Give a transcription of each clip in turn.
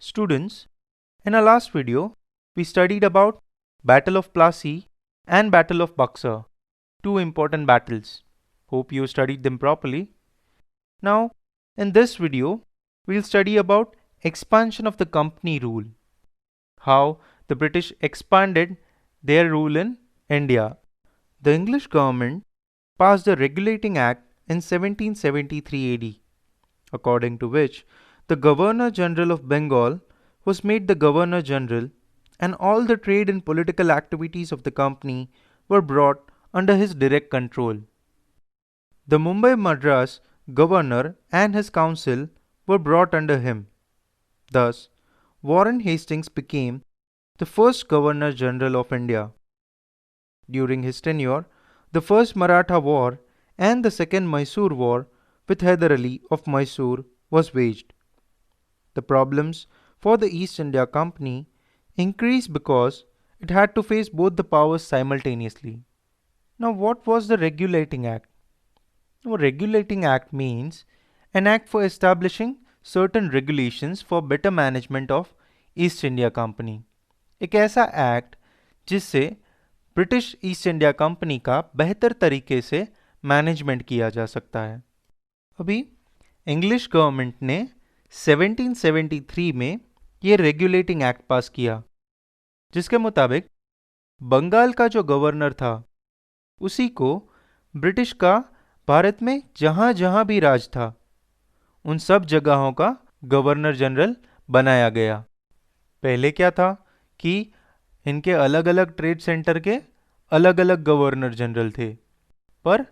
Students, in our last video, we studied about Battle of Plassey and Battle of Buxar, two important battles. Hope you studied them properly. Now, in this video, we'll study about expansion of the company rule, how the British expanded their rule in India. The English government passed the Regulating Act in 1773 AD, according to which the Governor General of Bengal was made the Governor General, and all the trade and political activities of the company were brought under his direct control. The Mumbai Madras Governor and his council were brought under him. Thus, Warren Hastings became the first Governor General of India. During his tenure, the first Maratha War and the second Mysore War with Hyder Ali of Mysore was waged. The problems for the East India Company increased because it had to face both the powers simultaneously. Now, what was the Regulating Act? A Regulating Act means an act for establishing certain regulations for better management of East India Company. एक ऐसा act जिससे British east India company का बेहतर तरीके से management किया जा सकता है। अभी इंग्लिश गवर्नमेंट ने 1773 में ये रेगुलेटिंग एक्ट पास किया, जिसके मुताबिक बंगाल का जो गवर्नर था उसी को ब्रिटिश का भारत में जहाँ जहाँ भी राज था उन सब जगहों का गवर्नर जनरल बनाया गया। पहले क्या था कि इनके अलग अलग ट्रेड सेंटर के अलग अलग गवर्नर जनरल थे, पर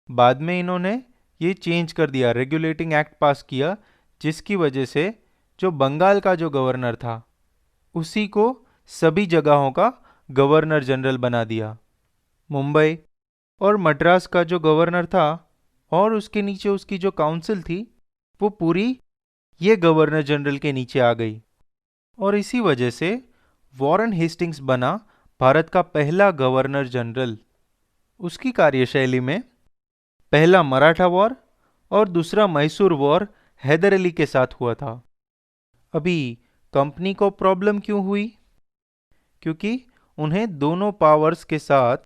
बाद में इन्होंने ये चेंज कर दिया, रेगुलेटिंग एक्ट पास किया, जिसकी वजह से जो बंगाल का जो गवर्नर था उसी को सभी जगहों का गवर्नर जनरल बना दिया। मुंबई और मद्रास का जो गवर्नर था और उसके नीचे उसकी जो काउंसिल थी वो पूरी ये गवर्नर जनरल के नीचे आ गई, और इसी वजह से वॉरेन हेस्टिंग्स बना भारत का पहला गवर्नर जनरल। उसकी कार्यशैली में पहला मराठा वॉर और दूसरा मैसूर वॉर हैदर अली के साथ हुआ था। अभी कंपनी को प्रॉब्लम क्यों हुई? क्योंकि उन्हें दोनों पावर्स के साथ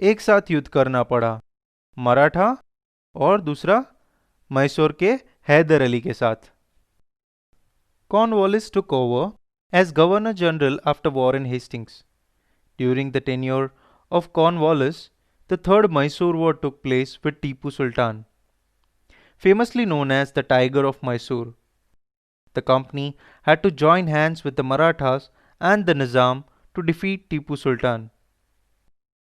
एक साथ युद्ध करना पड़ा, मराठा और दूसरा मैसूर के हैदर अली के साथ। Cornwallis took over as Governor General after Warren Hastings. During the tenure of Cornwallis, the Third Mysore War took place with Tipu Sultan, famously known as the Tiger of Mysore. The company had to join hands with the Marathas and the Nizam to defeat Tipu Sultan.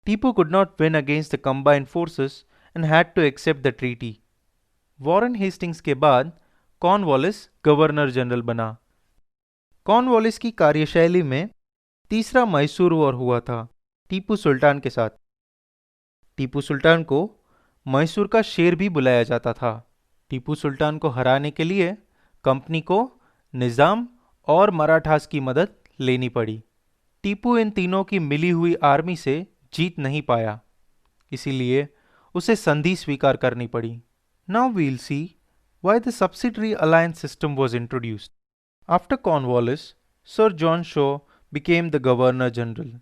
Tipu could not win against the combined forces and had to accept the treaty. Warren Hastings के बाद Cornwallis governor general बना। Cornwallis की कार्यशैली में तीसरा Mysore war हुआ था टीपू सुल्तान के साथ। टीपू सुल्तान को मैसूर का शेर भी बुलाया जाता था। टीपू सुल्तान को हराने के लिए कंपनी को निज़ाम और मराठास की मदद लेनी पड़ी। टीपू इन तीनों की मिली हुई आर्मी से जीत नहीं पाया, इसीलिए उसे संधि स्वीकार करनी पड़ी। Now we'll see why the subsidiary alliance system was introduced. After Cornwallis, Sir John Shaw became the Governor General.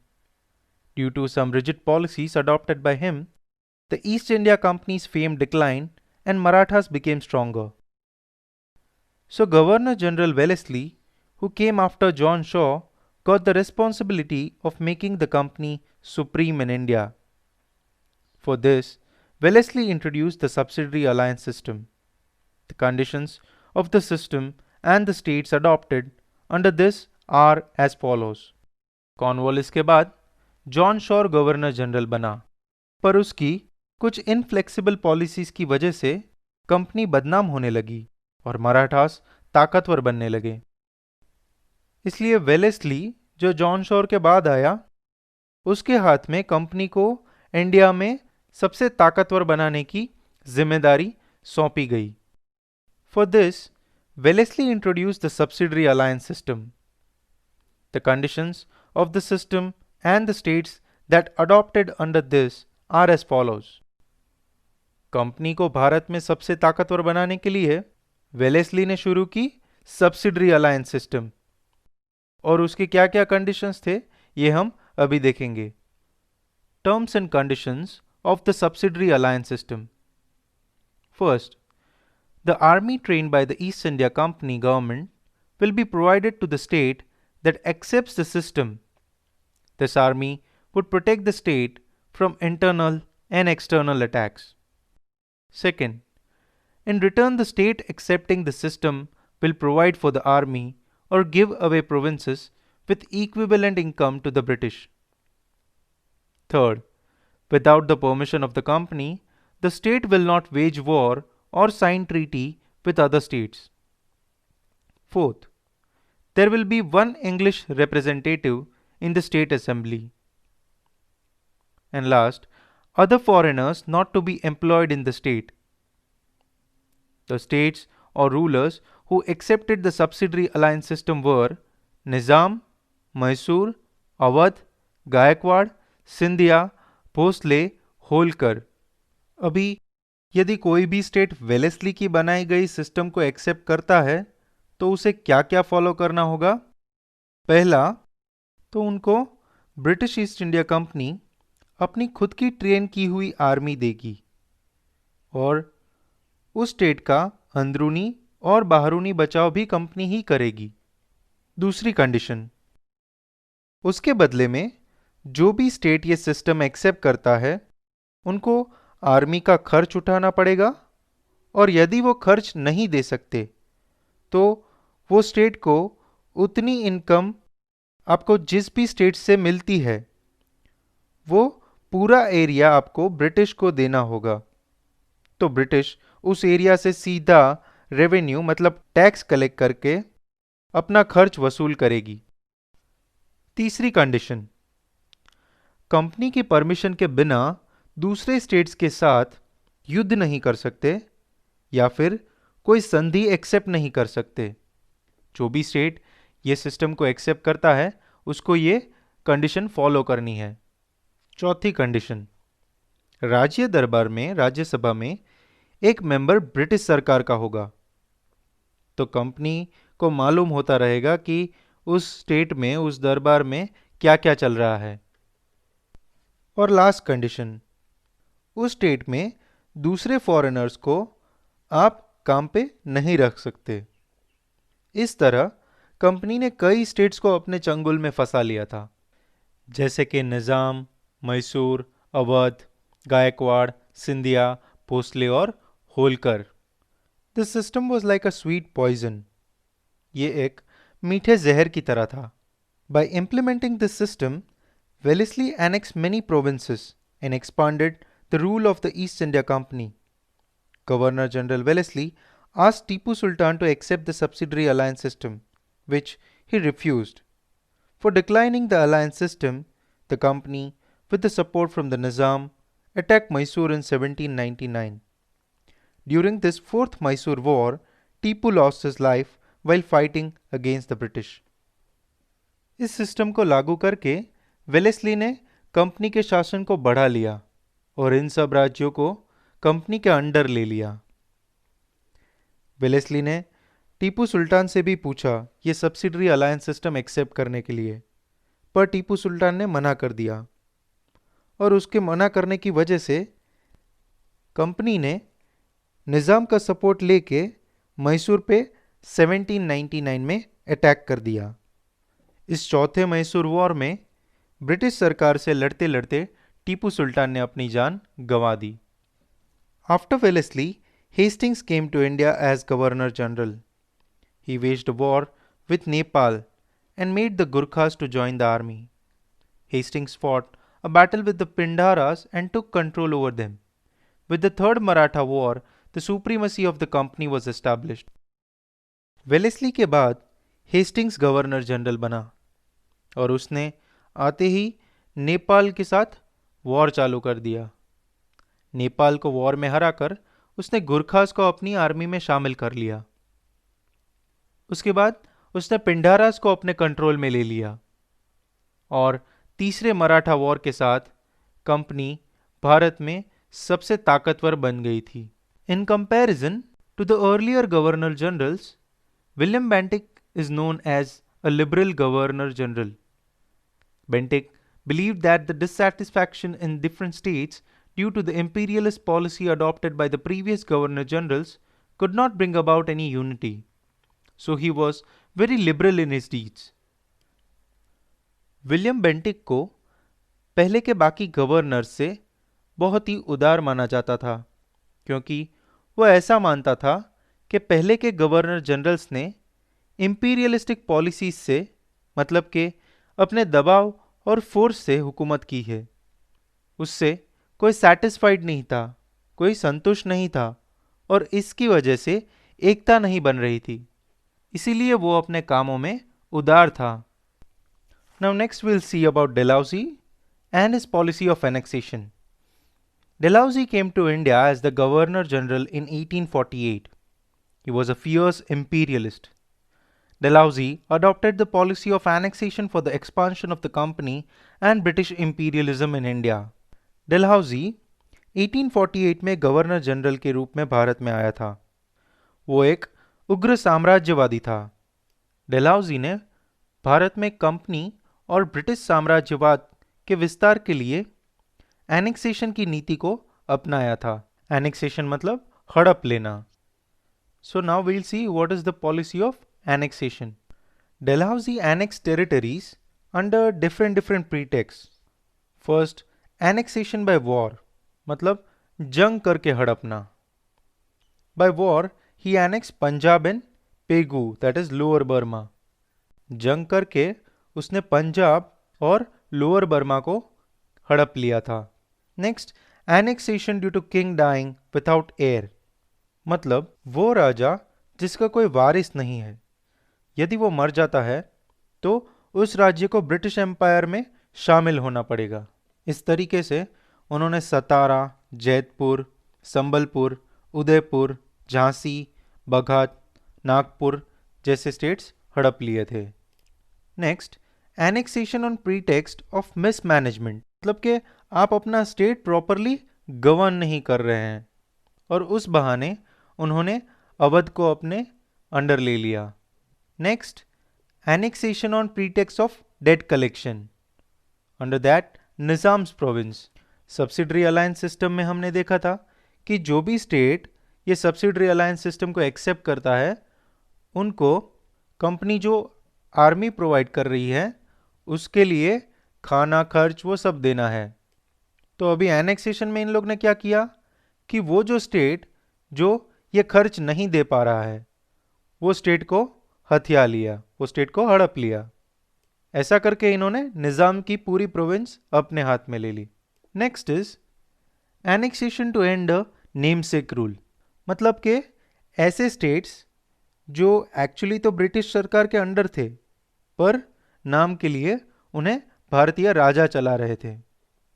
Due to some rigid policies adopted by him, the East India Company's fame declined and Marathas became stronger. So Governor General Wellesley, who came after John Shaw, got the responsibility of making the company supreme in India. For this, Wellesley introduced the subsidiary alliance system. The conditions of the system and the states adopted under this are as follows. Cornwallis के बाद John sure governor general बना, पर उसकी कुछ inflexible policies की वजह से company बदनाम होने लगी और मराठास ताकतवर बनने लगे। इसलिए वेलेस्ली, जो जॉन शॉर के बाद आया, उसके हाथ में कंपनी को इंडिया में सबसे ताकतवर बनाने की जिम्मेदारी सौंपी गई। For this, Wellesley introduced the subsidiary alliance system. The conditions of the system and the states that adopted under this are as follows. Company को भारत में सबसे ताकतवर बनाने के लिए वेलेस्ली ने शुरू की सब्सिडरी अलायंस सिस्टम, और उसके क्या क्या कंडीशंस थे ये हम अभी देखेंगे। Terms and conditions of the subsidiary alliance system. First, the army trained by the East India Company government will be provided to the state that accepts the system. This army would protect the state from internal and external attacks. Second, in return, the state accepting the system will provide for the army or give away provinces with equivalent income to the British. Third, without the permission of the company, the state will not wage war or sign treaty with other states. Fourth, there will be one English representative in the state assembly. And last, other foreigners not to be employed in the state. The states or rulers who accepted the subsidiary alliance system were Nizam, Mysore, Awadh, Gaekwad, Scindia, Bhosale, Holkar. अभी यदि कोई भी state Wellesley की बनाई गई system को accept करता है तो उसे क्या क्या फॉलो करना होगा। पहला, तो उनको ब्रिटिश ईस्ट इंडिया कंपनी अपनी खुद की ट्रेन की हुई आर्मी देगी और उस स्टेट का अंदरूनी और बाहरूनी बचाव भी कंपनी ही करेगी। दूसरी कंडीशन, उसके बदले में जो भी स्टेट ये सिस्टम एक्सेप्ट करता है उनको आर्मी का खर्च उठाना पड़ेगा और यदि वो खर्च नहीं दे सकते तो वो स्टेट को उतनी इनकम आपको जिस भी स्टेट से मिलती है वो पूरा एरिया आपको ब्रिटिश को देना होगा। तो ब्रिटिश उस एरिया से सीधा रेवेन्यू मतलब टैक्स कलेक्ट करके अपना खर्च वसूल करेगी। तीसरी कंडीशन, कंपनी की परमिशन के बिना दूसरे स्टेट्स के साथ युद्ध नहीं कर सकते या फिर कोई संधि एक्सेप्ट नहीं कर सकते। जो भी स्टेट ये सिस्टम को एक्सेप्ट करता है उसको ये कंडीशन फॉलो करनी है। चौथी कंडीशन, राज्य दरबार में राज्यसभा में एक मेंबर ब्रिटिश सरकार का होगा तो कंपनी को मालूम होता रहेगा कि उस स्टेट में उस दरबार में क्या क्या चल रहा है। और लास्ट कंडीशन, उस स्टेट में दूसरे फॉरेनर्स को आप काम पे नहीं रख सकते। इस तरह कंपनी ने कई स्टेट्स को अपने चंगुल में फंसा लिया था जैसे कि निज़ाम, मैसूर, अवध, गायकवाड़, सिंधिया, भोसले और Holkar. This system was like a sweet poison. ये एक मीठे जहर की तरह था। By implementing this system, Wellesley annexed many provinces and expanded the rule of the East India Company. Governor General Wellesley asked Tipu Sultan to accept the subsidiary alliance system, which he refused. For declining the alliance system, the company, with the support from the Nizam, attacked Mysore in 1799. During this Fourth Mysore War, Tipu lost his life while fighting against the British. इस system को लागू करके Wellesley ने company के शासन को बढ़ा लिया और इन सब राज्यों को कंपनी के अंडर ले लिया। वेलेस्ली ने टीपू सुल्तान से भी पूछा ये सब्सिडरी अलायंस सिस्टम एक्सेप्ट करने के लिए, पर टीपू सुल्तान ने मना कर दिया और उसके मना करने की वजह से कंपनी ने निज़ाम का सपोर्ट लेके मैसूर पे 1799 में अटैक कर दिया। इस चौथे मैसूर वॉर में ब्रिटिश सरकार से लड़ते लड़ते टीपू सुल्तान ने अपनी जान गंवा दी। After Wellesley, Hastings came to India as governor general. He waged a war with Nepal and made the Gurkhas to join the army. Hastings fought a battle with the Pindharas and took control over them. With the Third Maratha War, the supremacy of the company was established. Wellesley के बाद Hastings governor general बना और उसने आते ही नेपाल के साथ war चालू कर दिया। नेपाल को वॉर में हराकर उसने गुरखास को अपनी आर्मी में शामिल कर लिया। उसके बाद उसने पिंडारास को अपने कंट्रोल में ले लिया और तीसरे मराठा वॉर के साथ कंपनी भारत में सबसे ताकतवर बन गई थी। In comparison to the earlier governor generals, William Bentinck is known as a liberal governor general. Bentinck believed that the dissatisfaction in different states due to the imperialist policy adopted by the previous governor generals could not bring about any unity. So he was very liberal in his deeds. William Bentinck को पहले के बाकी governor से बहुत ही उदार माना जाता था, क्योंकि वह ऐसा मानता था कि पहले के गवर्नर जनरल्स ने इंपीरियलिस्टिक पॉलिसीज से, मतलब के अपने दबाव और फोर्स से हुकूमत की है। उससे कोई सेटिस्फाइड नहीं था, कोई संतुष्ट नहीं था और इसकी वजह से एकता नहीं बन रही थी। इसीलिए वो अपने कामों में उदार था। Now next we'll see about Dalhousie and his policy of annexation. Dalhousie came to India as the Governor General in 1848. He was a fierce imperialist. Dalhousie adopted the policy of annexation for the expansion of the company and British imperialism in India. Dalhousie 1848 में governor general के रूप में भारत में आया था। वो एक उग्र साम्राज्यवादी था। डेलहाउसी ने भारत में कंपनी और ब्रिटिश साम्राज्यवाद के विस्तार के लिए एनेक्सेशन की नीति को अपनाया था। एनेक्सेशन मतलब हड़प लेना। So now we'll see what is the policy of annexation. Dalhousie annex territories under different pretext. First, annexation by war, मतलब जंग करके हड़पना। By war he annex Punjab and Pegu, that is lower Burma. जंग करके उसने पंजाब और लोअर बर्मा को हड़प लिया था। Next, annexation due to king dying without heir, मतलब वो राजा जिसका कोई वारिस नहीं है, यदि वो मर जाता है तो उस राज्य को ब्रिटिश एम्पायर में शामिल होना पड़ेगा। इस तरीके से उन्होंने सतारा, जैतपुर, संबलपुर, उदयपुर, झांसी, बघात, नागपुर जैसे स्टेट्स हड़प लिए थे। Next, annexation on pretext of mismanagement, मतलब कि आप अपना स्टेट प्रॉपरली गवर्न नहीं कर रहे हैं और उस बहाने उन्होंने अवध को अपने अंडर ले लिया। Next, annexation on pretext of debt collection, under that Nizam's province. Subsidiary alliance system में हमने देखा था कि जो भी स्टेट ये सब्सिडरी अलायंस सिस्टम को एक्सेप्ट करता है उनको कंपनी जो आर्मी प्रोवाइड कर रही है उसके लिए खाना खर्च वो सब देना है। तो अभी एनेक्सेशन में इन लोग ने क्या किया कि वो जो स्टेट जो ये खर्च नहीं दे पा रहा है वो स्टेट को हथिया लिया, वो स्टेट को हड़प लिया। ऐसा करके इन्होंने निज़ाम की पूरी प्रोविंस अपने हाथ में ले ली। Next is annexation to end a namesake rule, मतलब कि ऐसे स्टेट्स जो एक्चुअली तो ब्रिटिश सरकार के अंडर थे पर नाम के लिए उन्हें भारतीय राजा चला रहे थे,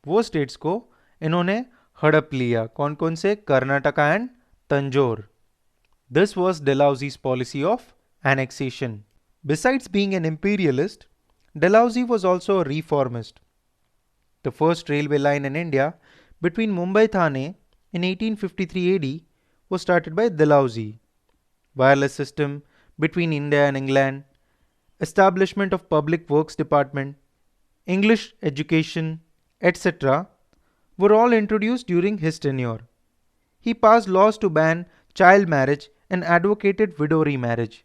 वो स्टेट्स को इन्होंने हड़प लिया। कौन कौन से? Karnataka and Tanjore. This was Dalhousie's policy of annexation. Besides being an imperialist, Dalhousie was also a reformist. The first railway line in India between Mumbai-Thane in 1853 AD was started by Dalhousie. Wireless system between India and England, establishment of public works department, English education, etc. were all introduced during his tenure. He passed laws to ban child marriage and advocated widow remarriage.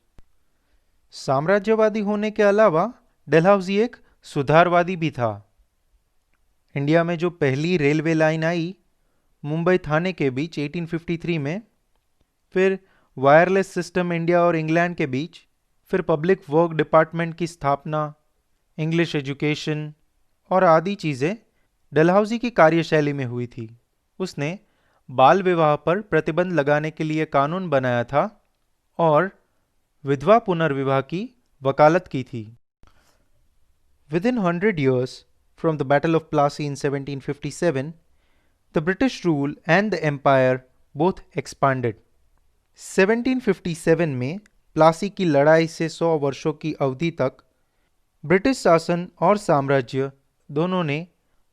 साम्राज्यवादी होने के अलावा Dalhousie एक सुधारवादी भी था। India में जो पहली रेलवे लाइन आई मुंबई थाने के बीच 1853 में, फिर वायरलेस सिस्टम इंडिया और इंग्लैंड के बीच, फिर पब्लिक वर्क डिपार्टमेंट की स्थापना, इंग्लिश एजुकेशन और आदि चीज़ें डेलहाउसी की कार्यशैली में हुई थी। उसने बाल विवाह पर प्रतिबंध लगाने के लिए कानून बनाया था और विधवा पुनर्विवाह की वकालत की थी। Within 100 years from the Battle of Plassey in 1757, the British rule and the empire both expanded. 1757 में प्लासी की लड़ाई से 100 वर्षों की अवधि तक ब्रिटिश शासन और साम्राज्य दोनों ने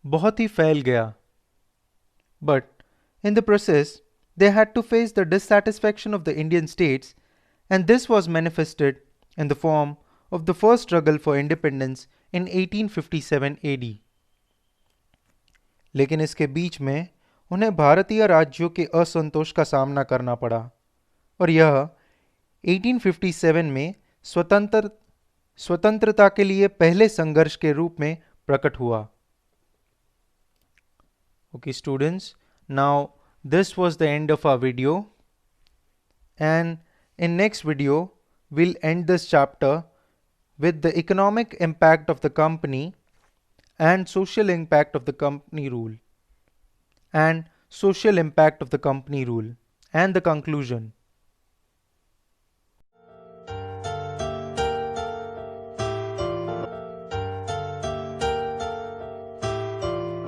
बहुत ही फैल गया। But in the process, they had to face the dissatisfaction of the Indian states, and this was manifested in the form of the first struggle for independence in 1857 AD. लेकिन इसके बीच में उन्हें भारतीय राज्यों के असंतोष का सामना करना पड़ा और यह 1857 में स्वतंत्रता के लिए पहले संघर्ष के रूप में प्रकट हुआ. Okay students, now this was the end of our video, and in next video we'll end this chapter with the economic impact of the company and social impact of the company rule and the conclusion.